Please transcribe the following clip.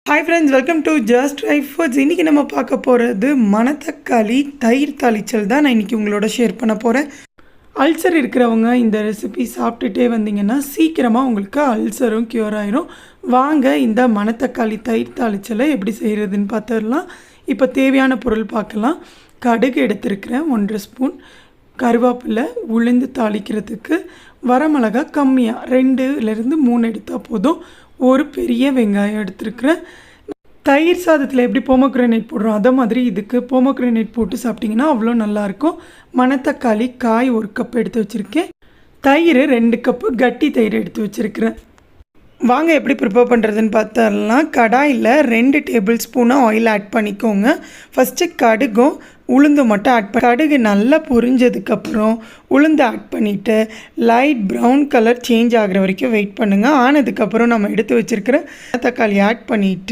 Hi friends, welcome to just right foods. இன்றைக்கி நம்ம பார்க்க போகிறது மணத்தக்காளி தயிர் தாளிச்சல் தான் நான் இன்றைக்கி உங்களோட ஷேர் பண்ண போகிறேன். அல்சர் இருக்கிறவங்க இந்த ரெசிபி சாப்பிட்டுட்டே வந்தீங்கன்னா சீக்கிரமாக உங்களுக்கு அல்சரும் க்யூர் ஆயிரும். வாங்க இந்த மணத்தக்காளி தயிர் தாளிச்சலை எப்படி செய்கிறதுன்னு பார்த்துடலாம். இப்போ தேவையான பொருள் பார்க்கலாம். கடுகு எடுத்துருக்கிறேன் 1.5 ஸ்பூன், கருவேப்பிலை, உளுந்து தாளிக்கிறதுக்கு, வரமிளகா கம்மியாக 2லேருந்து 3 எடுத்தால் போதும், ஒரு பெரிய வெங்காயம் எடுத்துருக்கிறேன். தயிர் சாதத்தில் எப்படி போமோக்ரேனேட் போடுறோம் அதை மாதிரி இதுக்கு போமோக்ரேனேட் போட்டு சாப்பிட்டிங்கன்னா அவ்வளோ நல்லாயிருக்கும். மணத்தக்காளி காய் 1 கப் எடுத்து வச்சுருக்கேன். தயிர் 2 கப்பு கட்டி தயிர் எடுத்து வச்சுருக்கிறேன். வாங்க எப்படி ப்ரிப்பேர் பண்ணுறதுன்னு பார்த்தரலாம். கடாயில் 2 டேபிள் ஸ்பூனாக ஆயில் ஆட் பண்ணிக்கோங்க. ஃபஸ்ட்டு கடுகும் உளுந்து மட்டும் ஆட் பண்ணி, கடுகு நல்லா பொரிஞ்சதுக்கப்புறம் உளுந்து ஆட் பண்ணிவிட்டு லைட் ப்ரௌன் கலர் சேஞ்ச் ஆகிற வரைக்கும் வெயிட் பண்ணுங்கள். ஆனதுக்கப்புறம் நம்ம எடுத்து வச்சுருக்கிற தக்காளி ஆட் பண்ணிவிட்டு